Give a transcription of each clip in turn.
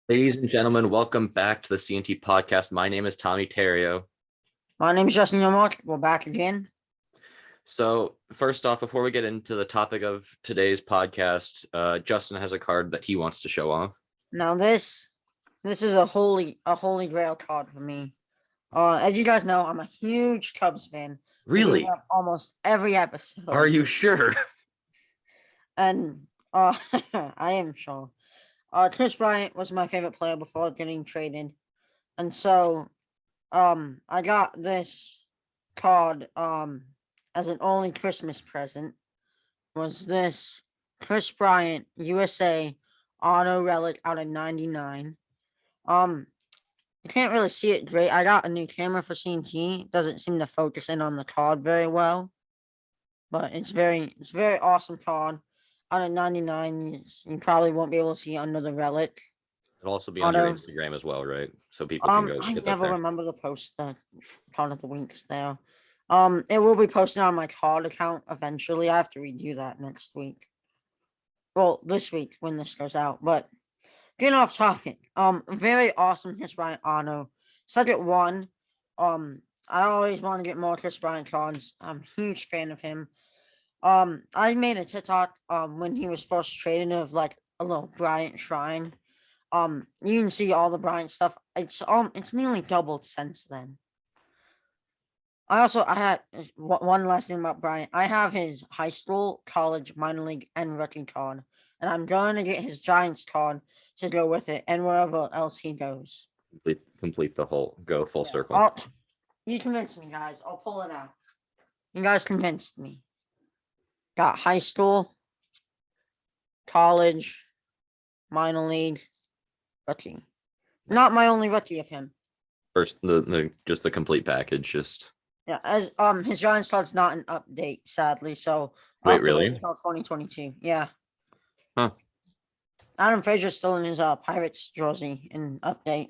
Ladies and gentlemen, welcome back to the CNT podcast. My name is Tommy Terrio. My name is Justin Yomok. We're back again. So, first off, before we get into the topic of today's podcast, Justin has a card that he wants to show off. Now this is a holy grail card for me. As you guys know, I'm a huge Cubs fan. We do Really? that almost every Are episode, you sure? and I am sure. Chris Bryant was my favorite player before getting traded, and so I got this card as an only Christmas present. Was this Chris Bryant USA auto relic out of 99? Um, you can't really see it great. I got a new camera for CNT. It doesn't seem to focus in on the card very well, but it's very awesome card. Out of 99, you probably won't be able to see under the relic It'll also be on your auto. Instagram as well, right? So people can go I get that never there. remember to post the card of the weeks there. It will be posted on my card account eventually. I have to redo that next week. Well, this week when this goes out, but getting off topic. Very awesome Chris Bryant auto. Second one. I always want to get more Chris Bryant cards. I'm a huge fan of him. I made a TikTok when he was first traded of like a little Bryant shrine. You can see all the Bryant stuff. It's nearly doubled since then. I had one last thing about Bryant. I have his high school, college, minor league, and rookie card, and I'm going to get his Giants card to go with it, and wherever else he goes. Complete the whole go full Yeah. circle. You convinced me, guys. I'll pull it out. You guys convinced me. Got high school, college, minor league, rookie. Not my only rookie of him. First, the just the complete package. Just Yeah, as his Giants card's not an update, sadly. So I'll wait, have to wait really? until 2022. Yeah. Huh? Adam Frazier's still in his Pirates jersey in update.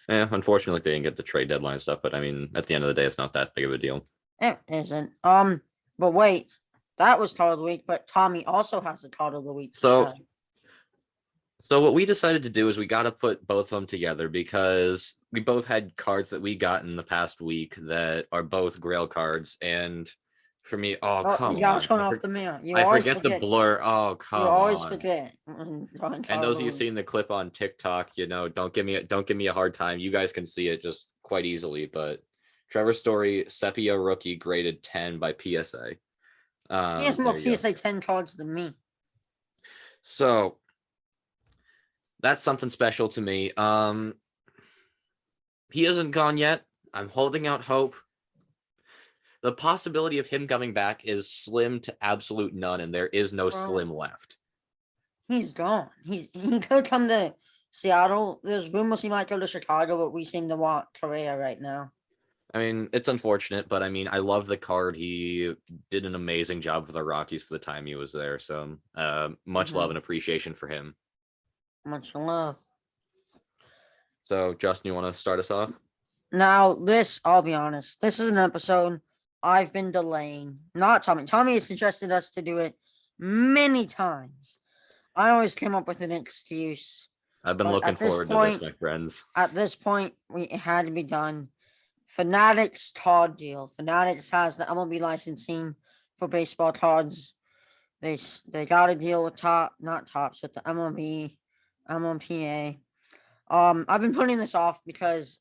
Yeah. Unfortunately, they didn't get the trade deadline stuff, but I mean, at the end of the day, it's not that big of a deal. It isn't. But wait, that was card of the week. But Tommy also has a card of the week to So show. So what we decided to do is we got to put both of them together because we both had cards that we got in the past week that are both Grail cards. And for me, oh Oh, come you got on, one off the mirror. You I always forget the forget. blur. Oh You come always on. forget. And those of you seeing the clip on TikTok, don't give me a hard time. You guys can see it just quite easily. But Trevor Story, Sepia rookie, graded 10 by PSA. He has more There you go. PSA 10 cards than me. So that's something special to me. He isn't gone yet. I'm holding out hope. The possibility of him coming back is slim to absolute none, and there is no slim left. He's gone. He could come to Seattle. There's rumors he might go to Chicago, but we seem to want Correa right now. I mean, it's unfortunate, but I mean, I love the card. He did an amazing job for the Rockies for the time he was there. So much love and appreciation for him. Much love. So, Justin, you want to start us off? Now, I'll be honest, this is an episode I've been delaying. Not Tommy. Tommy has suggested us to do it many times. I always came up with an excuse. I've been But looking at this forward to point- this, my friends. At this point, it had to be done. Fanatics card deal. Fanatics has the MLB licensing for baseball cards. They got a deal with not Tops, with the MLBPA. I've been putting this off because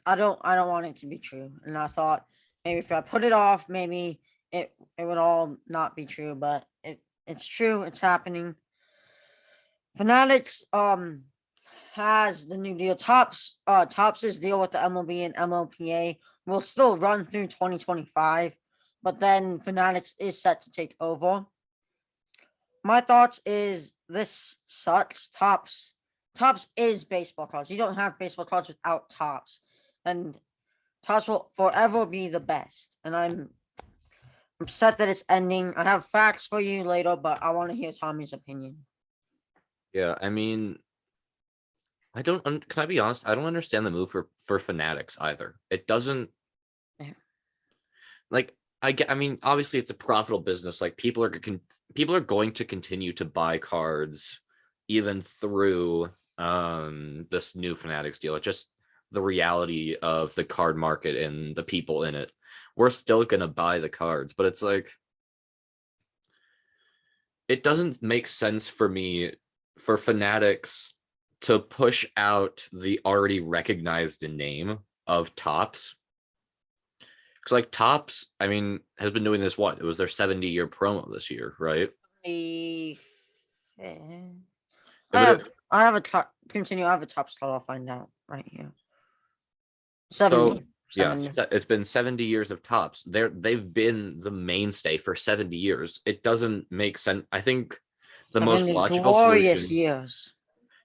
I don't want it to be true, and I thought maybe if I put it off, maybe it would all not be true, but it's true. It's happening. Fanatics has the new deal. Tops's deal with the MLB and MLPA will still run through 2025, but then Fanatics is set to take over. My thoughts is this sucks. Tops is baseball cards. You don't have baseball cards without Tops, and Tops will forever be the best. And I'm upset that it's ending. I have facts for you later, but I want to hear Tommy's opinion. Yeah, I mean, can I be honest? I don't understand the move for Fanatics either. It doesn't like I mean, obviously it's a profitable business. Like people are going to continue to buy cards even through this new Fanatics deal. It's just the reality of the card market and the people in it. We're still gonna buy the cards, but it's like it doesn't make sense for me for Fanatics to push out the already recognized name of Tops. Because like Tops, I mean, has been doing this what? It was their 70-year promo this year, right? The It would have I have a top. Continue. I have a top slot. I'll find out right here. so 70. yeah, 70. it's been 70 years of Tops. They've been the mainstay for 70 years. It doesn't make sense. I think the most 70 logical glorious solution years.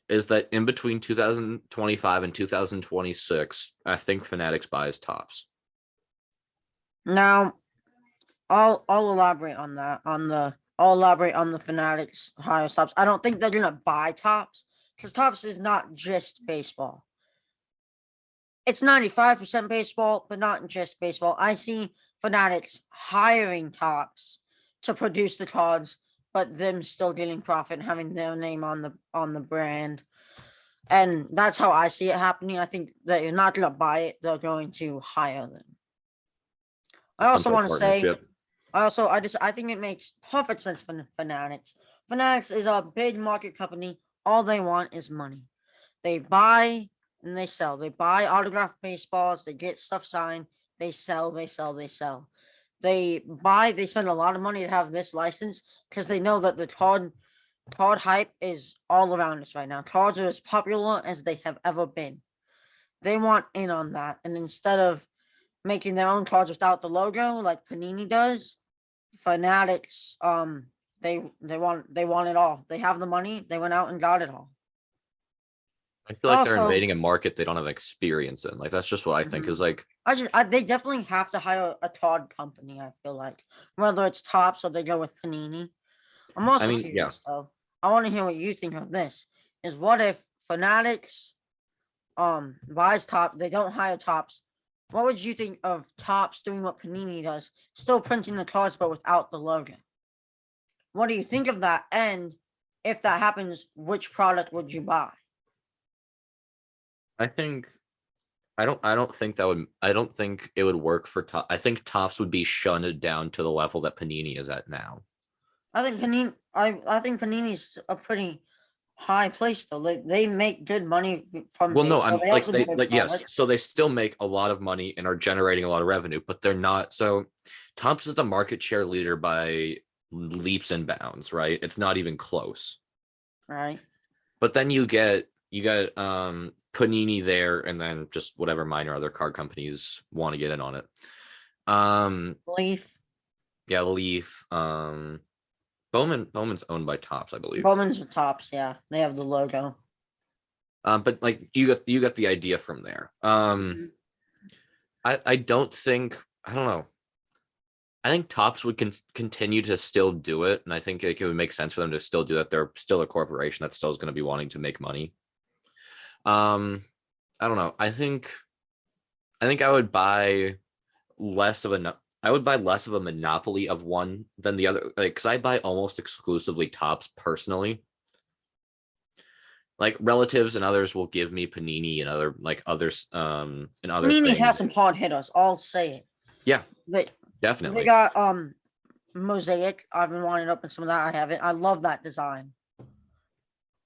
is that in between 2025 and 2026, I think Fanatics buys Tops. Now, I'll elaborate on that. I'll elaborate on the Fanatics higher tops. I don't think they're gonna buy Tops because Tops is not just baseball. It's 95% baseball, but not just baseball. I see Fanatics hiring Tops to produce the cards, but them still getting profit and having their name on the brand. And that's how I see it happening. I think that you're not gonna buy it, they're going to hire them. I Some also sort of want to say, partnership. I think it makes perfect sense for Fanatics. Fanatics is a big market company. All they want is money. They buy and they sell. They buy autographed baseballs. They get stuff signed. They sell. They sell. They sell. They buy. They spend a lot of money to have this license because they know that the card hype is all around us right now. Cards are as popular as they have ever been. They want in on that, and instead of making their own cards without the logo like Panini does, Fanatics they want it all. They have the money. They went out and got it all. I feel like they're Also, invading a market they don't have experience in. Like that's just what I think. Is like, they definitely have to hire a card company. I feel like whether it's Tops or they go with Panini. I'm I also mean, yeah, curious though. I want to hear what you think of this. Is what if Fanatics buys Top? They don't hire Tops. What would you think of Tops doing what Panini does, still printing the cards but without the logo? What do you think of that? And if that happens, which product would you buy? I think I don't think that would. I don't think it would work for Top. I think Tops would be shunned down to the level that Panini is at now. I think Panini's a pretty high place though. They make good money from Well, no, baseball. I'm They have like some they good like yes, products. so they still make a lot of money and are generating a lot of revenue, but they're not. So Tops is the market share leader by leaps and bounds, right? It's not even close. Right. But then you get Panini there, and then just whatever minor other card companies want to get in on it. Leaf. Yeah, Leaf. Bowman's owned by Tops, I believe. Bowman's with Tops, yeah. They have the logo. But like you got the idea from there. Mhm. I don't think I don't know. I think Tops would continue to still do it, and I think it would make sense for them to still do that. They're still a corporation that still is going to be wanting to make money. Um, I don't know. I think I would buy less of a I would buy less of a monopoly of one than the other, like because I buy almost exclusively Tops personally. Like relatives and others will give me Panini and other like others and other Panini things. has some hard hitters. I'll say it. Yeah, They they definitely. got Mosaic. I've been wanting to open some of that. I haven't. I love that design.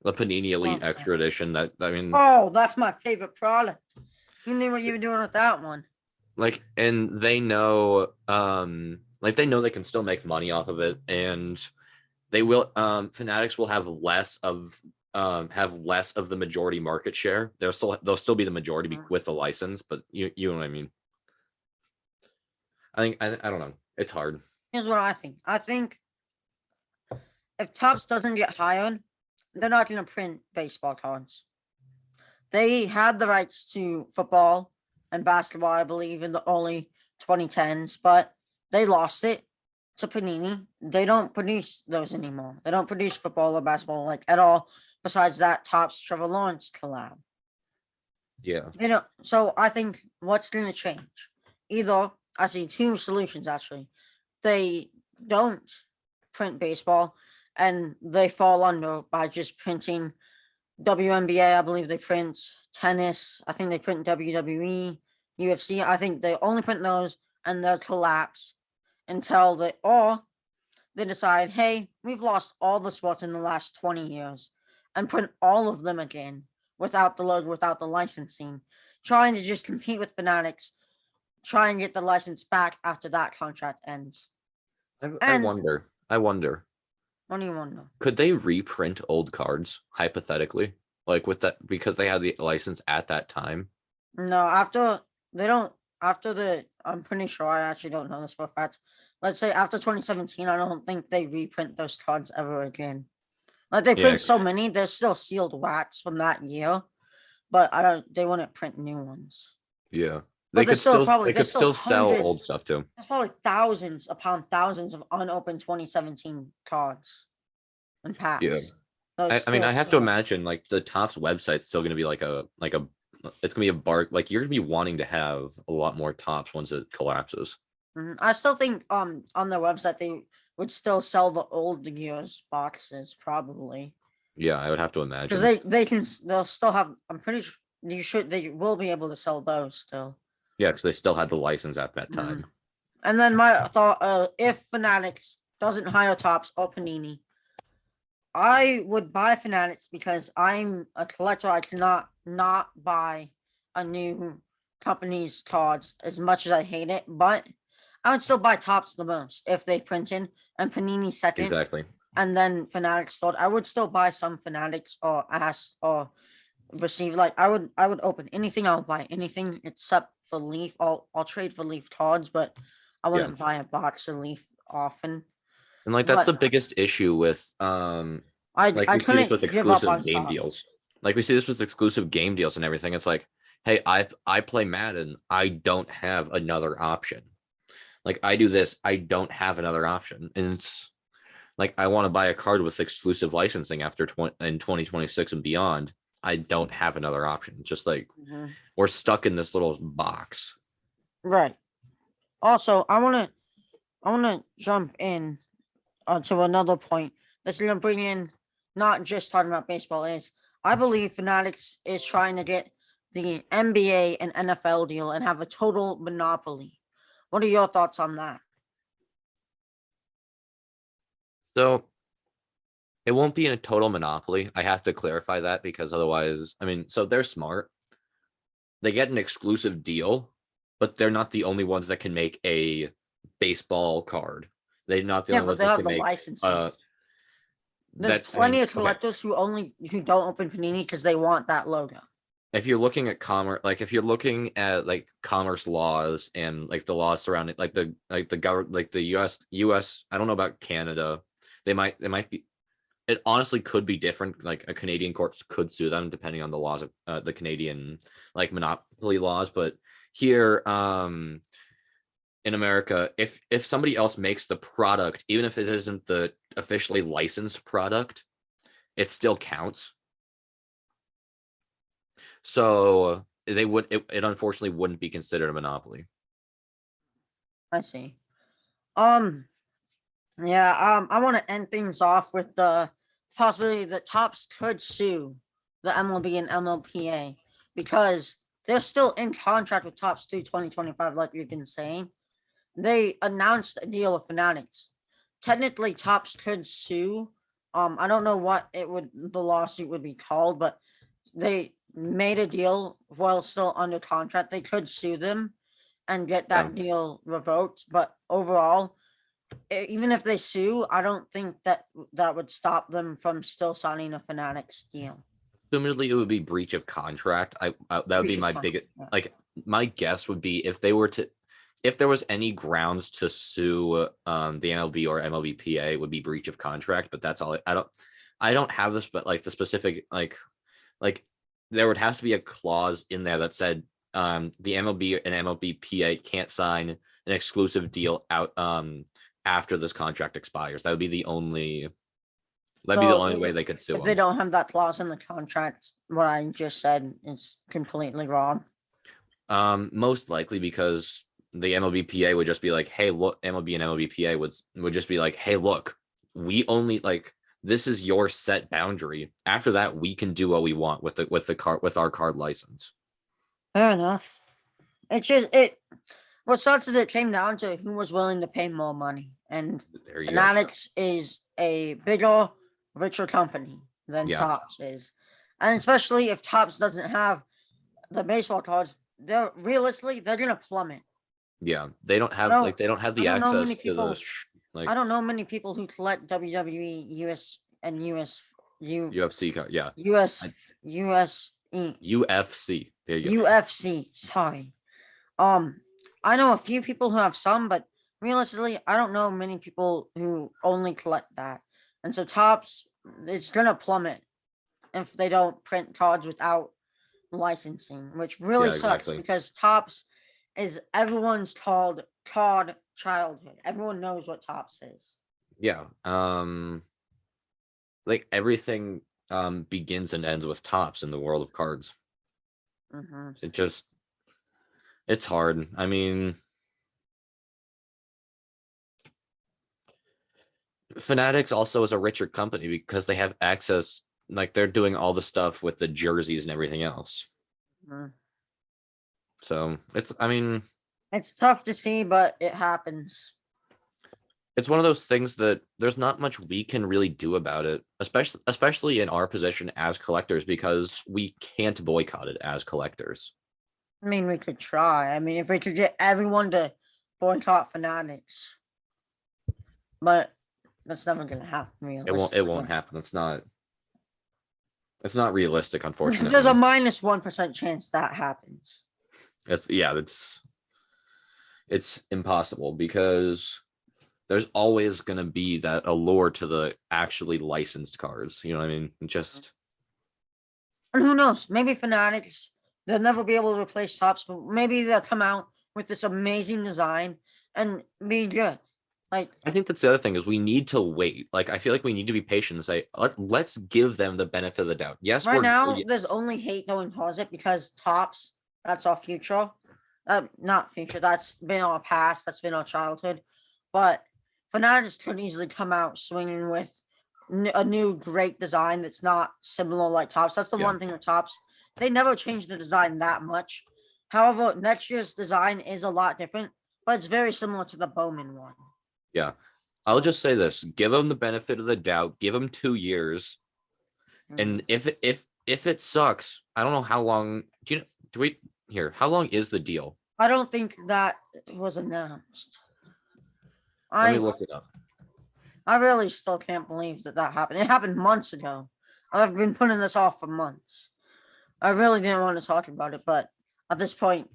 The Panini Elite Love that. Extra Edition. That I mean, Oh, that's my favorite product. You knew what you were doing with that one. like, and they know they can still make money off of it, and they will. Fanatics will have less of the majority market share. They'll still be the majority Mhm. with the license, but you know what I mean. I don't know. It's hard. Here's what I think. I think if Tops doesn't get hired, they're not going to print baseball cards. They had the rights to football and basketball, I believe, in the early 2010s, but they lost it to Panini. They don't produce those anymore. They don't produce football or basketball like at all. Besides that, Tops Trevor Lawrence collab. Yeah. You know, so I think what's going to change? Either I see two solutions actually. They don't print baseball and they fall under by just printing WNBA, I believe they print tennis. I think they print WWE, UFC. I think they only print those and they'll collapse until they decide, hey, we've lost all the sports in the last 20 years and print all of them again without the logo, without the licensing, trying to just compete with Fanatics, try and get the license back after that contract ends. I And wonder. I wonder. what do you want to know? Could they reprint old cards hypothetically, like with that because they had the license at that time? No, after they don't. After I'm pretty sure. I actually don't know this for a fact. Let's say after 2017, I don't think they reprint those cards ever again. Like they Yeah, print so many, they're still sealed wax from that year, but I don't. They wouldn't print new ones. yeah. But there's still probably They could there's still still sell hundreds. old stuff too. There's probably thousands upon thousands of unopened 2017 cards and Yeah. packs. Those I mean, still I have to sealed. imagine like the Topps website's still gonna be it's gonna be a bar like you're gonna be wanting to have a lot more Topps once it collapses. I still think on their website they would still sell the old years boxes probably. Yeah, I would have to Because imagine. they'll still have. I'm pretty sure they will be able to sell those still. Yeah, because they still had the license at that time. And then my thought, if Fanatics doesn't hire Topps or Panini, I would buy Fanatics because I'm a collector. I cannot not buy a new company's cards as much as I hate it, but I would still buy Topps the most if they printed and Panini second. Exactly. And then Fanatics third. I would still buy some Fanatics or ask or receive. Like I would open anything. I'll buy anything except for Leaf. I'll trade for Leaf cards, but I Yeah. wouldn't buy a box of Leaf often. And like that's But the biggest issue with I like we see this with couldn't give up exclusive on game Topps. deals. Like we see this with exclusive game deals and everything. It's like, hey, I play Madden. I don't have another option. Like I do this, I don't have another option. And it's like I want to buy a card with exclusive licensing after in 2026 and beyond. I don't have another option. Just like we're stuck in this little box. Right. Also, I wanna jump in to another point that's gonna bring in not just talking about baseball. Is I believe Fanatics is trying to get the NBA and NFL deal and have a total monopoly. What are your thoughts on that? So it won't be in a total monopoly. I have to clarify that because otherwise, I mean, so they're smart. They get an exclusive deal, but they're not the only ones that can make a baseball card. They're not the Yeah, only but ones they that have can the make licensing. There's that. I mean, plenty of okay. collectors who don't open Panini because they want that logo. If you're looking at commerce, like if you're looking at like commerce laws and like the laws surrounding like the government, like the US, I don't know about Canada. They might be. It honestly could be different. Like a Canadian court could sue them depending on the laws of the Canadian like monopoly laws. But here, in America, if somebody else makes the product, even if it isn't the officially licensed product, it still counts. So it unfortunately wouldn't be considered a monopoly. I see. Yeah, I want to end things off with the possibility that Topps could sue the MLB and MLPA because they're still in contract with Topps through 2025, like we've been saying. They announced a deal with Fanatics. Technically, Topps could sue. I don't know what the lawsuit would be called, but they made a deal while still under contract. They could sue them and get that deal revoked. But overall, even if they sue, I don't think that would stop them from still signing a Fanatics deal. Assumedly, it would be breach of contract. That would be my biggest. Like my guess would be if there was any grounds to sue the MLB or MLBPA, would be breach of contract. But that's all. I don't have this, but like the specific like there would have to be a clause in there that said the MLB and MLBPA can't sign an exclusive deal out after this contract expires. That would be the only. That'd be the only way they could sue if them. they don't have that clause in the contract. What I just said is completely wrong. Most likely because the MLBPA would just be like, hey, look, MLB and MLBPA would just be like, hey, look, we only like this is your set boundary. After that, we can do what we want with our card license. Fair enough. It's just it. What sucks is it came down to who was willing to pay more money, and There you go. Fanatics is a bigger, richer company than Yeah. Topps is, and especially if Topps doesn't have the baseball cards, they're realistically they're gonna plummet. Yeah, they don't have I the don't know access many to the people. like I don't know many people who collect WWE, US, and UFC card. Yeah, US, I- US, UFC. There you go. UFC. Sorry. I know a few people who have some, but realistically, I don't know many people who only collect that. And so Topps, it's gonna plummet if they don't print cards without licensing, which really Yeah, sucks exactly. because Topps is everyone's card childhood. Everyone knows what Topps is. Yeah. Like everything begins and ends with Topps in the world of cards. Mm-hmm. It's hard. I mean, Fanatics also is a richer company because they have access, like they're doing all the stuff with the jerseys and everything else. Mm-hmm. So I mean, It's tough to see, but it happens. it's one of those things that there's not much we can really do about it, especially in our position as collectors, because we can't boycott it as collectors. I mean, we could try. I mean, if we could get everyone to boycott Fanatics, but that's never gonna happen. It won't Realistically, happen. It's not realistic, there's a unfortunately. -1% chance that happens. It's impossible because there's always going to be that allure to the actually licensed cards. You know what I mean? Just And who knows? Maybe Fanatics, they'll never be able to replace Topps, but maybe they'll come out with this amazing design and be good. Like, I think that's the other thing is we need to wait. Like I feel like we need to be patient and say let's give them the benefit of the doubt. Yes, right now, there's only hate going towards it because Topps, that's our future. Not future, that's been our past, that's been our childhood. But Fanatics could easily come out swinging with a new great design that's not similar like Topps. That's the Yeah. one thing with Topps. They never changed the design that much. However, next year's design is a lot different, but it's very similar to the Bowman one. Yeah. I'll just say this, give them the benefit of the doubt, give them 2 years. And if it sucks, I don't know how long how long is the deal? I don't think that was announced. Let me look it up. I really still can't believe that happened. It happened months ago. I've been putting this off for months. I really didn't want to talk about it, but at this point,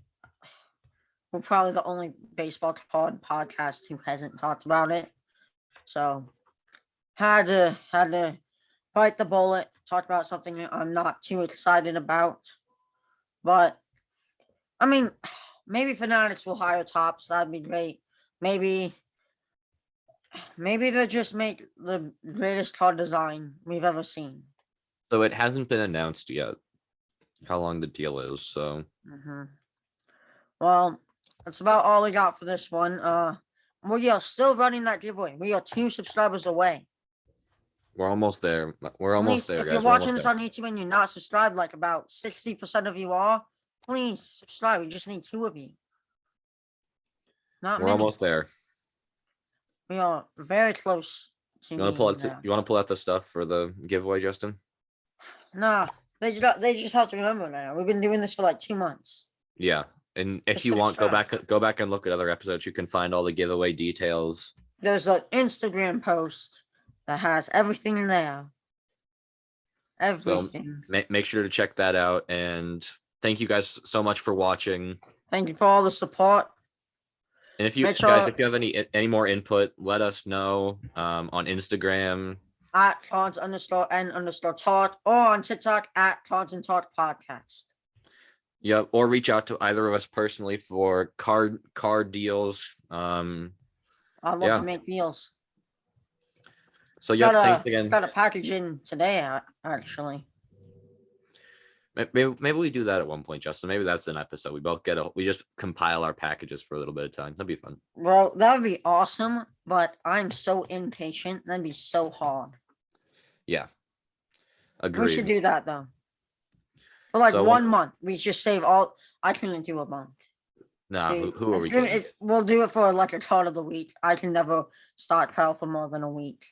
we're probably the only baseball podcast who hasn't talked about it. So had to bite the bullet, talk about something I'm not too excited about. But I mean, maybe Fanatics will hire Topps. That'd be great. Maybe they just make the greatest card design we've ever seen. So it hasn't been announced yet how long the deal is. So well, that's about all we got for this one. We are still running that giveaway. We are 2 subscribers away. we're almost there. We're almost there, If guys. you're We're almost watching this there. on YouTube and you're not subscribed, like about 60% of you are, please subscribe. We just need 2 of you. Not We're many. almost there. We are very close to You want to pull out now. you want to pull out the stuff for the giveaway, Justin? Nah, they just have to remember now. We've been doing this for like 2 months. Yeah. And if Just you want, go subscribe. back and look at other episodes. You can find all the giveaway details. There's an Instagram post that has everything there. Everything. So make sure to check that out. And thank you guys so much for watching. Thank you for all the support. And if you guys, if you have any more input, let us know on Instagram at cons_n_talk or on TikTok at cons and talk podcast. Yep, or reach out to either of us personally for card deals. I love to make deals. So yeah, thanks again. Got a package in today, actually. Maybe we do that at one point, Justin. Maybe that's an episode. We just compile our packages for a little bit of time. That'd be fun. Well, that would be awesome, but I'm so impatient. That'd be so hard. Yeah, We should agreed. do that though. For like So what? 1 month, we just save all. I couldn't do a month. Nah, Dude, who are we kidding? we'll do it for like a part of the week. I can never start Pal for more than a week.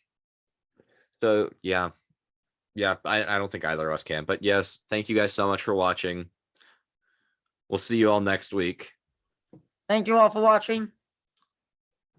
So yeah, I don't think either of us can. But yes, thank you guys so much for watching. We'll see you all next week. Thank you all for watching.